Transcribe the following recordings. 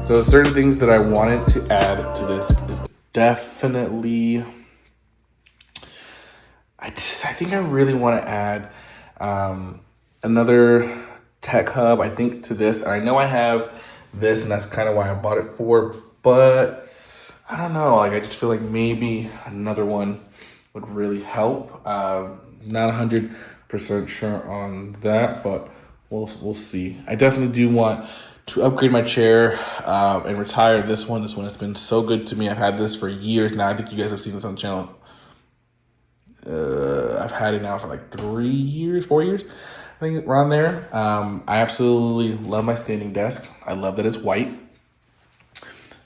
So certain things that I wanted to add to this is definitely. I think I really want to add um, another tech hub. I think to this, and I know I have this, and that's kind of why I bought it for. But I don't know. Like I just feel like maybe another one would really help. Not 100% sure on that, but we'll see. I definitely do want to upgrade my chair and retire this one. This one has been so good to me. I've had this for years now. I think you guys have seen this on the channel. I've had it now for like 3 years, 4 years, I think around there. I absolutely love my standing desk. I love that it's white.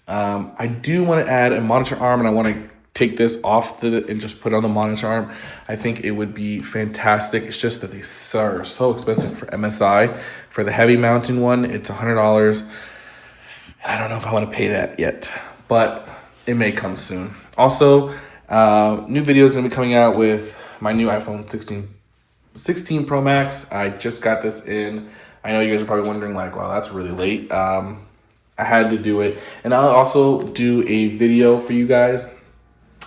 I do want to add a monitor arm, and I want to take this off and just put it on the monitor arm. I think it would be fantastic. It's just that they are so expensive for MSI. For the heavy mounting one, it's $100, and I don't know if I want to pay that yet, but it may come soon. Also, new video is going to be coming out with my new iPhone 16 Pro Max. I just got this in. I know you guys are probably wondering, like, wow, that's really late. I had to do it. And I'll also do a video for you guys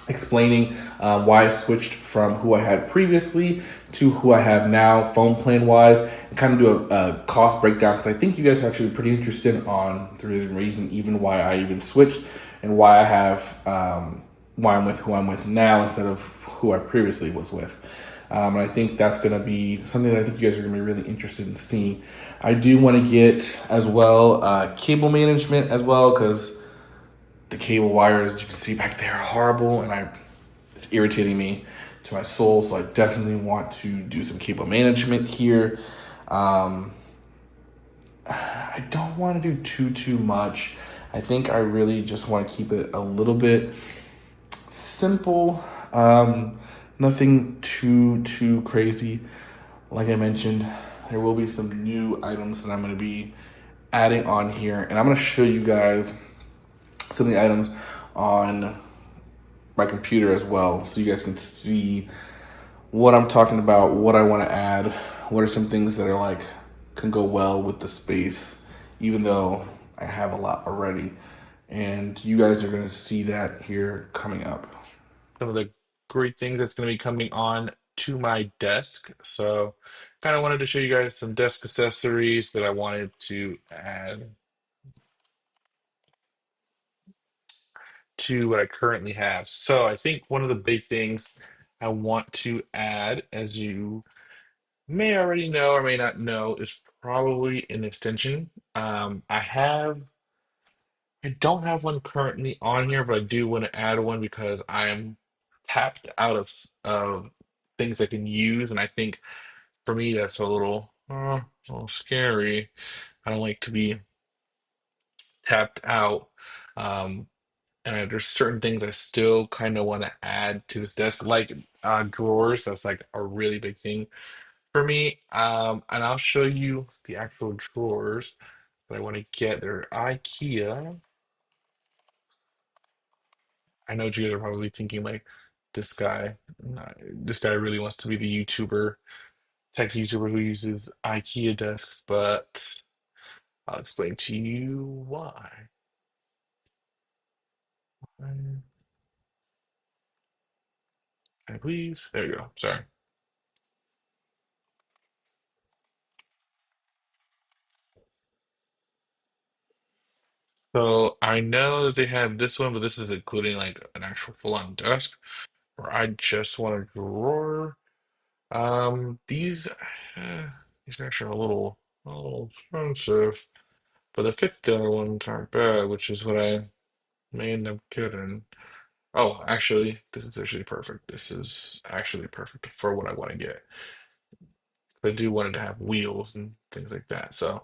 explaining why I switched from who I had previously to who I have now, phone plan wise, and kind of do a cost breakdown because I think you guys are actually pretty interested on the reason even why I even switched and why I have why I'm with who I'm with now instead of who I previously was with. And I think that's going to be something that I think you guys are going to be really interested in seeing. I do want to get as well cable management as well because the cable wires you can see back there are horrible and it's irritating me to my soul. So I definitely want to do some cable management here. Um, I don't want to do too much. I think I really just want to keep it a little bit simple. Nothing too crazy. Like I mentioned, there will be some new items that I'm going to be adding on here, and I'm going to show you guys some of the items on my computer as well, so you guys can see what I'm talking about, what I want to add, what are some things that are like can go well with the space, even though I have a lot already. And you guys are going to see that here coming up. Some of the great things that's going to be coming on to my desk. So, kind of wanted to show you guys some desk accessories that I wanted to add to what I currently have. So, I think one of the big things I want to add, as you may already know or may not know, is probably an extension. I don't have one currently on here, but I do want to add one because I am tapped out of things I can use, and I think for me that's a little scary. I don't like to be tapped out. Um, there's certain things I still kind of want to add to this desk, like drawers. That's like a really big thing for me. And I'll show you the actual drawers that I want to get. They're IKEA. I know you guys are probably thinking like this guy really wants to be the tech YouTuber who uses IKEA desks, but I'll explain to you why. Can I please? There you go. Sorry. So I know that they have this one, but this is including like an actual full-on desk, or I just want a drawer. These these actually are a little expensive, but the $50 ones aren't bad, which is what I may end up getting. Oh, actually, this is actually perfect. This is actually perfect for what I want to get. I do want it to have wheels and things like that. So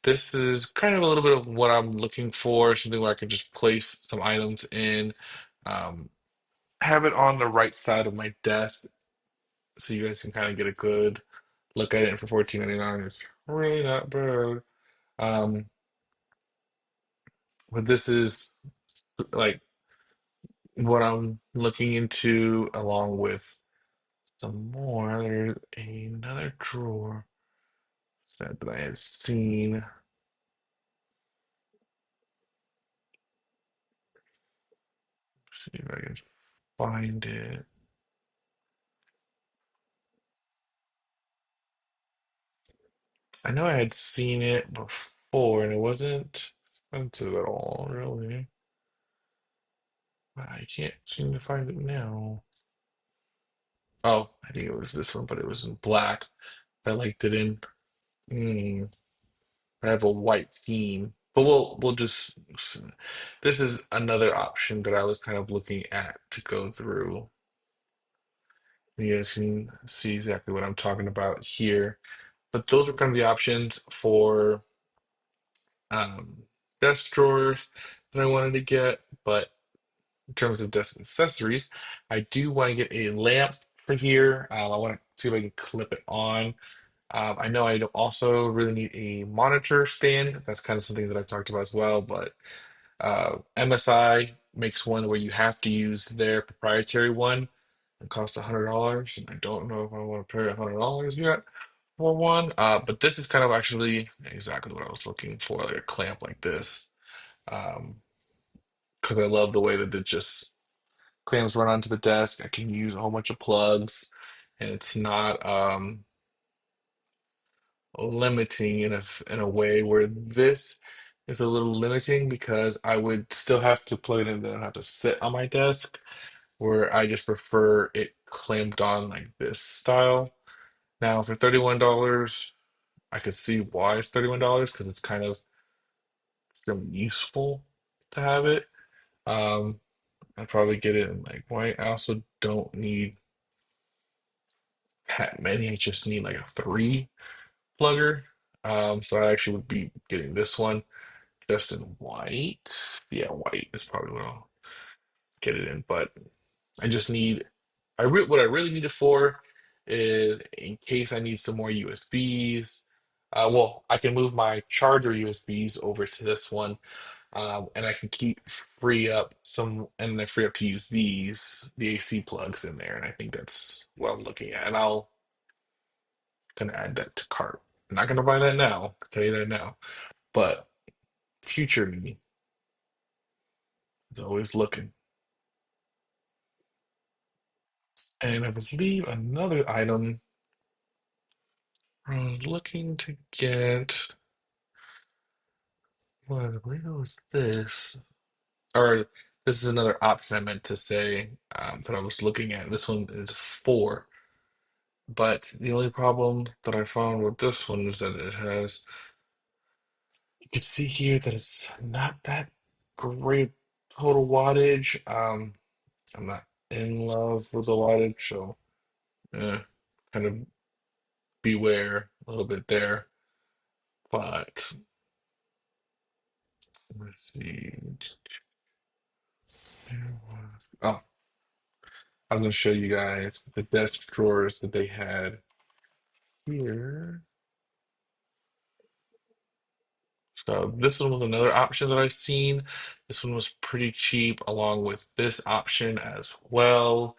this is kind of a little bit of what I'm looking for, something where I can just place some items in, um, have it on the right side of my desk so you guys can kind of get a good look at it. And for 14.99, it's really not bad. Um, but this is like what I'm looking into along with some more. There's another drawer set that I had seen. See if I can find it. I know I had seen it before and it wasn't expensive at all, really. But I can't seem to find it now. Oh, I think it was this one, but it was in black. I liked it in. Hmm. I have a white theme, but we'll just. This is another option that I was kind of looking at to go through. You guys can see exactly what I'm talking about here. But those are kind of the options for um, desk drawers that I wanted to get. But in terms of desk accessories, I do want to get a lamp for here. I want to see if I can clip it on. I know I don't also really need a monitor stand. That's kind of something that I've talked about as well. But MSI makes one where you have to use their proprietary one. It costs $100, and I don't know if I want to pay $100 yet for one. But this is kind of actually exactly what I was looking for, like a clamp like this. Um, because I love the way that it just clamps right onto the desk. I can use a whole bunch of plugs, and it's not limiting in a way where this is a little limiting because I would still have to plug it in and have to sit on my desk, where I just prefer it clamped on like this style. Now for $31, I could see why it's $31 because it's kind of still useful to have it. Um, I'd probably get it in like white. I also don't need that many. I just need like a three plugger. So I actually would be getting this one just in white. Yeah, white is probably what I'll get it in. But I just need what I really need it for is in case I need some more USBs. Well, I can move my charger USBs over to this one, and I can keep free up some, and then free up to use the AC plugs in there. And I think that's what I'm looking at. And I'll gonna add that to cart. I'm not gonna buy that now. I'll tell you that now. But future me is always looking. And I believe another item I was looking to get. Where was this? Or this is another option I meant to say that I was looking at. This one is four, but the only problem that I found with this one is that it has. You can see here that it's not that great total wattage. I'm not in love with the wattage, so kind of beware a little bit there. But let's see. Oh, I was going to show you guys the desk drawers that they had here. So this one was another option that I've seen. This one was pretty cheap, along with this option as well.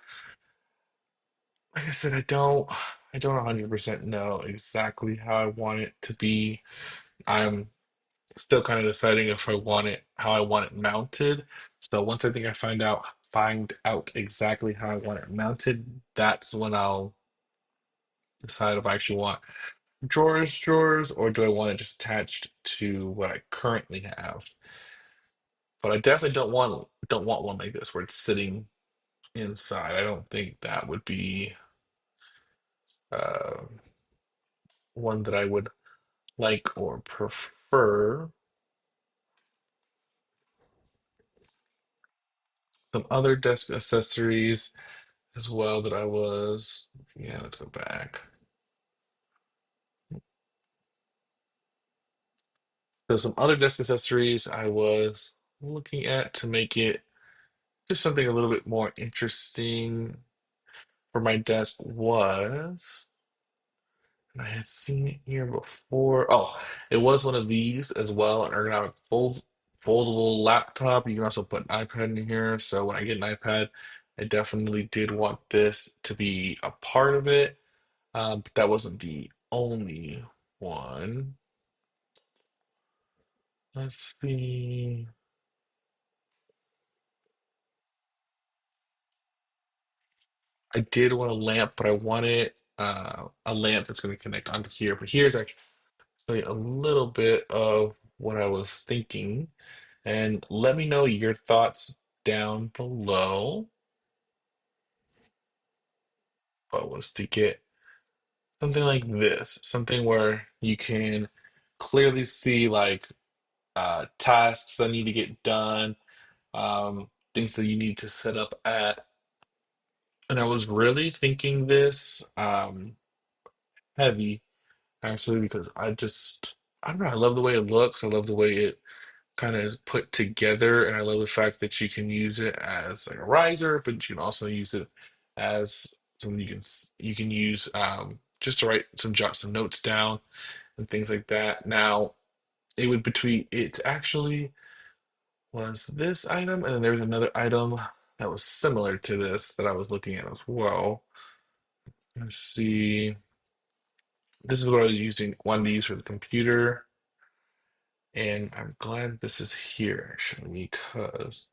Like I said, I don't 100% know exactly how I want it to be. I'm still kind of deciding if I want it, how I want it mounted. So once I think I find out exactly how I want it mounted, that's when I'll decide if I actually want drawers, or do I want it just attached to what I currently have. But I definitely don't want one like this where it's sitting inside. I don't think that would be uh, one that I would like or prefer. Some other desk accessories as well that I was. Yeah, let's go back. So some other desk accessories I was looking at to make it just something a little bit more interesting for my desk was, and I had seen it here before. Oh, it was one of these as well, an ergonomic foldable laptop. You can also put an iPad in here. So when I get an iPad, I definitely did want this to be a part of it. But that wasn't the only one. Let's see. I did want a lamp, but I wanted a lamp that's going to connect onto here. But here's actually a little bit of what I was thinking. And let me know your thoughts down below. But was to get something like this, something where you can clearly see like tasks that need to get done, things that you need to set up at. And I was really thinking this heavy actually because I don't know, I love the way it looks. I love the way it kind of is put together, and I love the fact that you can use it as like a riser, but you can also use it as something you can use just to write jot some notes down and things like that. Now, it actually was this item, and then there was another item that was similar to this that I was looking at as well. Let's see. This is what I was wanted to use for the computer, and I'm glad this is here actually because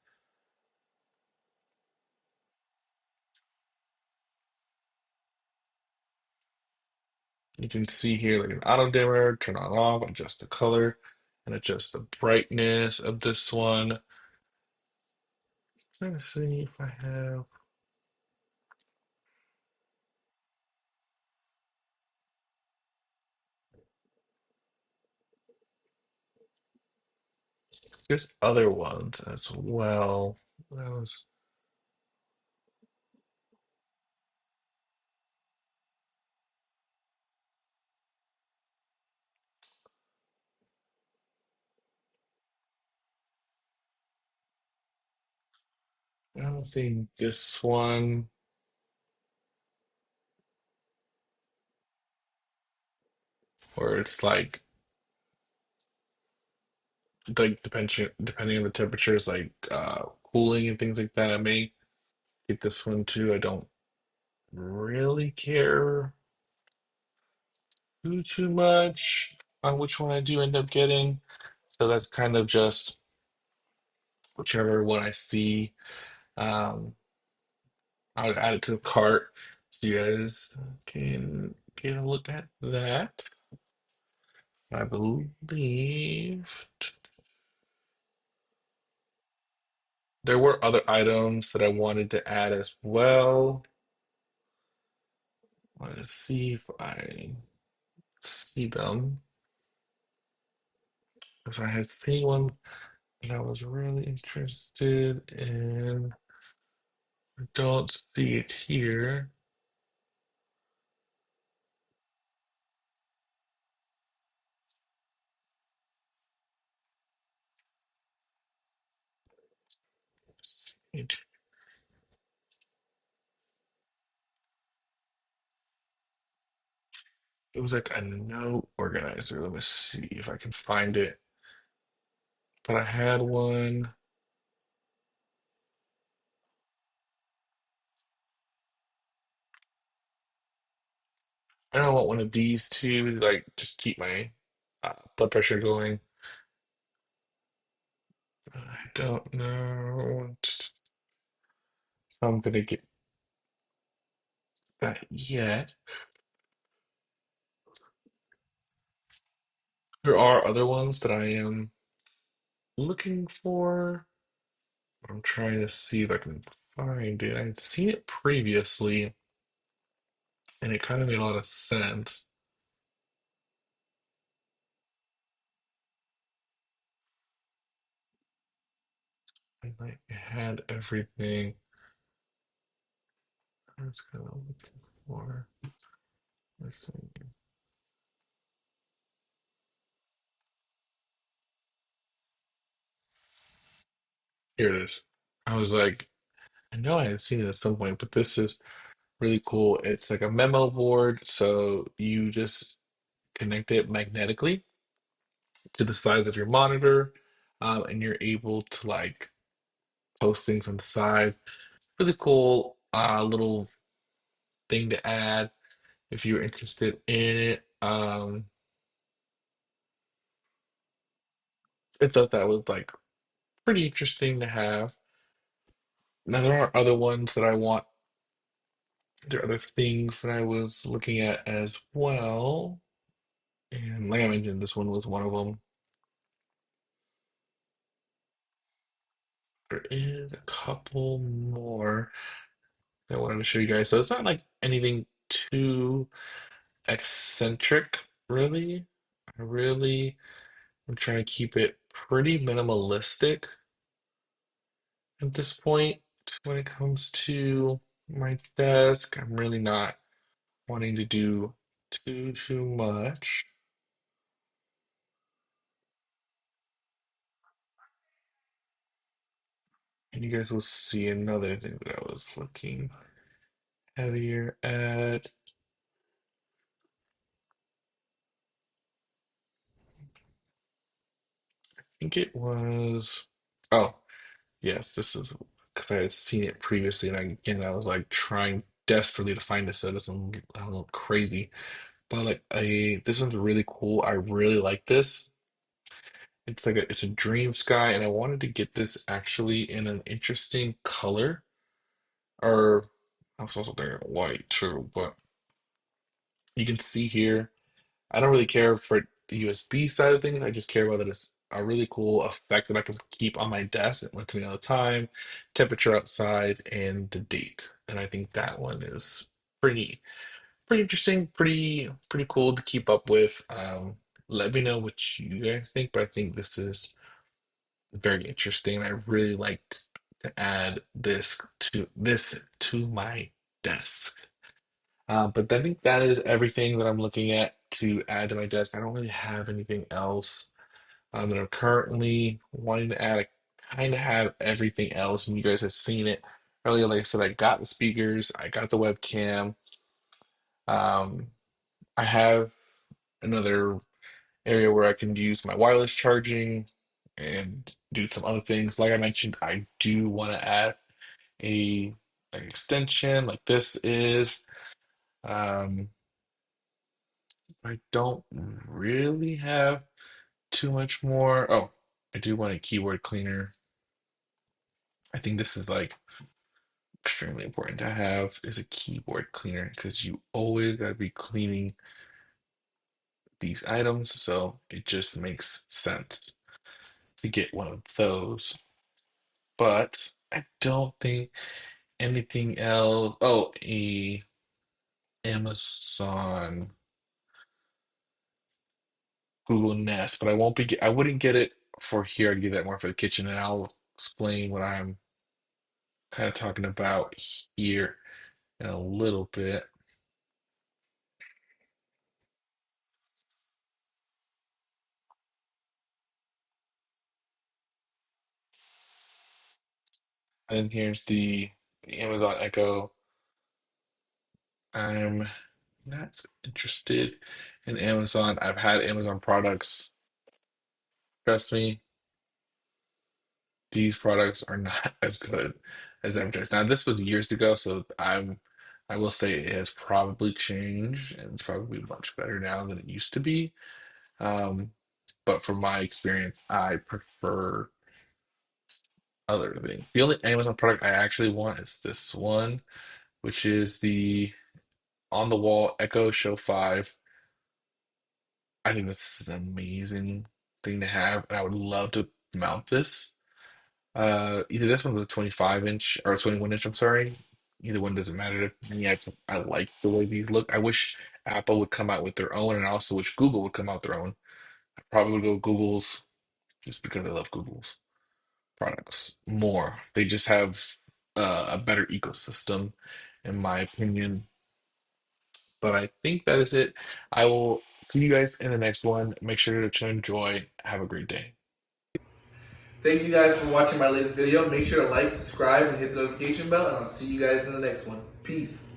you can see here like an auto dimmer, turn on off, adjust the color, and adjust the brightness of this one. Let's see if I have there's other ones as well. That was I don't see this one where it's depending on the temperatures like cooling and things like that. I may get this one too. I don't really care too much on which one I do end up getting. So that's kind of just whichever one I see. Um, I would add it to the cart so you guys can get a look at that. I believe there were other items that I wanted to add as well. Let's see if I see them. Because I had seen one that I was really interested in. I don't see it here. It, it was like a note organizer. Let me see if I can find it. But I had one. I don't want one of these two to like just keep my blood pressure going. I don't know if I'm gonna get that yet. There are other ones that I am looking for. I'm trying to see if I can find it. I'd seen it previously, and it kind of made a lot of sense. I like had everything I was kind of looking for. Let's see. Here it is. I was like, I know I had seen it at some point, but this is really cool. It's like a memo board, so you just connect it magnetically to the sides of your monitor, and you're able to like post things on the side. Really cool little thing to add if you're interested in it. I thought that was like pretty interesting to have. Now there are other ones that I want There are other things that I was looking at as well. And like I mentioned, this one was one of them. There is a couple more that I wanted to show you guys. So it's not like anything too eccentric, really. I really am trying to keep it pretty minimalistic at this point when it comes to my desk. I'm really not wanting to do too much. And you guys will see another thing that I was looking heavier at. I think it was. Oh, yes, this was because I had seen it previously, and again, I was like trying desperately to find it so it doesn't I don't look crazy. But like, this one's really cool. I really like this. It's a dream sky, and I wanted to get this actually in an interesting color. Or I was also thinking white too, but you can see here. I don't really care for the USB side of things. I just care about that it's a really cool effect that I can keep on my desk. It lets me know the time, temperature outside, and the date. And I think that one is pretty interesting, pretty cool to keep up with. Let me know what you guys think, but I think this is very interesting. I really liked to add this to my desk. But I think that is everything that I'm looking at to add to my desk. I don't really have anything else that I'm currently wanting to add. I kind of have everything else, and you guys have seen it earlier. Like I said, I got the speakers, I got the webcam. Um, I have another area where I can use my wireless charging and do some other things. Like I mentioned, I do want to add a an extension like this is. Um, I don't really have too much more. Oh, I do want a keyboard cleaner. I think this is like extremely important to have is a keyboard cleaner because you always gotta be cleaning these items, so it just makes sense to get one of those. But I don't think anything else. Oh, a Amazon Google Nest, but I won't be. I wouldn't get it for here. I'd get that more for the kitchen, and I'll explain what I'm kind of talking about here in a little bit. And here's the Amazon Echo. I'm not interested in Amazon. I've had Amazon products. Trust me, these products are not as good as advertised. Now, this was years ago, so I will say it has probably changed and it's probably much better now than it used to be. Um, but from my experience, I prefer other things. The only Amazon product I actually want is this one, which is the on the wall Echo Show 5. I think this is an amazing thing to have, and I would love to mount this. Either this one with a 25 inch or a 21 inch, I'm sorry. Either one doesn't matter to me. I like the way these look. I wish Apple would come out with their own, and I also wish Google would come out their own. I probably would go Google's just because I love Google's products more. They just have a better ecosystem, in my opinion. But I think that is it. I will see you guys in the next one. Make sure to enjoy. Have a great day. Thank you guys for watching my latest video. Make sure to like, subscribe, and hit the notification bell, and I'll see you guys in the next one. Peace.